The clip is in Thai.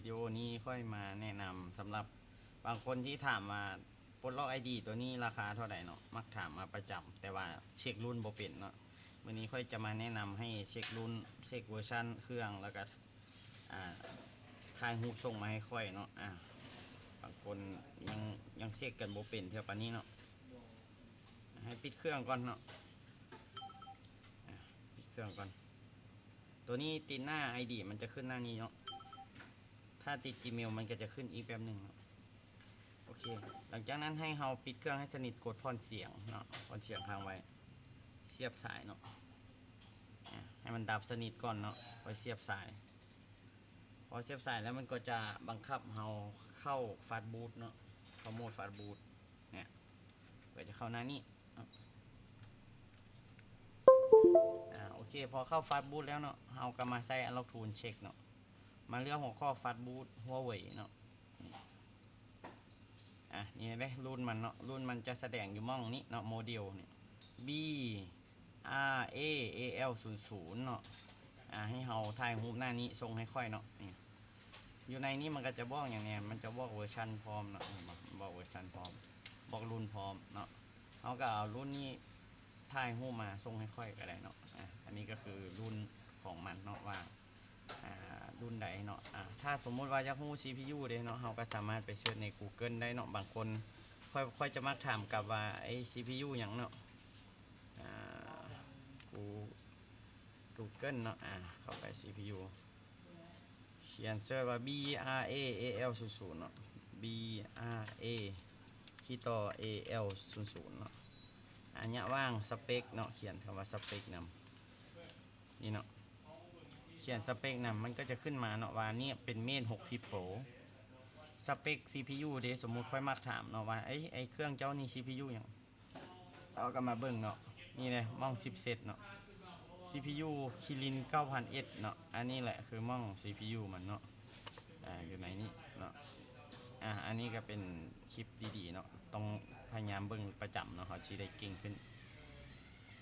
วิดีโอนี้ค่อยมาแนะนำสำหรับบางคนที่ถามมาปลดล็อกไอดีตัวนี้ราคาเท่าไหร่เนาะมักถามมาประจำแต่ว่าเช็ครุ่นบ่เป็นเนาะวันนี้ค่อยจะมาแนะนำให้เช็ครุ่นเช็คเวอร์ชันเครื่องแล้วก็ถ่ายรูปส่งมาให้ค่อยเนาะบางคนยังเช็คกันบ่เป็นเท่าปานนี้เนาะให้ปิดเครื่องก่อนเนาะปิดเครื่องก่อนตัวนี้ติดหน้า ID มันจะขึ้นหน้านี้เนาะถ้าติด Gmail มันก็จะขึ้นอีกแบบหนึ่งโอเคหลังจากนั้นให้เราปิดเครื่องให้สนิทกดผ่อนเสียงเนาะผ่อนเสียงค้างไว้เสียบสายเนาะให้มันดับสนิทก่อนเนาะไว้เสียบสายพอเสียบสายแล้วมันก็จะบังคับเราเข้าฟาสต์บูตเนาะเข้าโหมดฟาสต์บูตเนี่ยเพื่อจะเข้าหน้านี้โอเคพอเข้าฟาสต์บูตแล้วเนาะเราก็มาใส่อัลล็อกทูลเช็คเนาะมาเลือกหัวข้อฟาสต์บูตหัวเว่ยเนาะนี่เห็นไหมรุ่นมันเนาะรุ่นมันจะแสดงอยู่ม่องนี้เนาะโมเดลเนี่ย B R A A L 00เนาะให้เฮาถ่ายรูปหน้านี้ส่งให้ค่อยเนาะอยู่ในนี้มันก็จะบอกอย่างเนี้ยมันจะบอกเวอร์ชันพร้อมเนาะบอกเวอร์ชันพร้อมบอกรุ่นพร้อมเนาะเขาก็เอารุ่นนี้ถ่ายรูปมาส่งให้ค่อยก็ได้เนาะอันนี้ก็คือรุ่นของมันเนาะว่ารุ่นใดเนาะถ้าสมมุติว่าอยากรู้ CPU เด้เนาะเราก็สามารถไปเสิร์ชใน Google ได้เนาะบางคนค่อยจะมักถามกับว่าไอ้ CPU หยังเนาะGoogle เนาะเข้าไป CPU เขียนเซิร์ชว่า BRAAL 00เนาะ BRA ที่ต่อ AL 00เนาะอันนี้ว่างสเปคเนาะเขียนคำว่าสเปคนำนี่เนาะเขียนสเปคนำมันก็จะขึ้นมาเนาะว่านี่เป็นเมน60 Pro สเปค CPU เดสมมุติค่อยมักถามเนาะว่าไอเครื่องเจ้านี่ CPU อย่างเอาก็มาเบิ่งเนาะนี่เลยมอง10 เซตเนาะ CPU คิริน 9000S เนาะอันนี้แหละคือมอง CPU มันเนาะอยู่ในนี้เนาะอันนี้ก็เป็นคลิปดีๆเนาะต้องพยายามเบิ่งประจำเนาะเขาชี้ได้เก่งขึ้น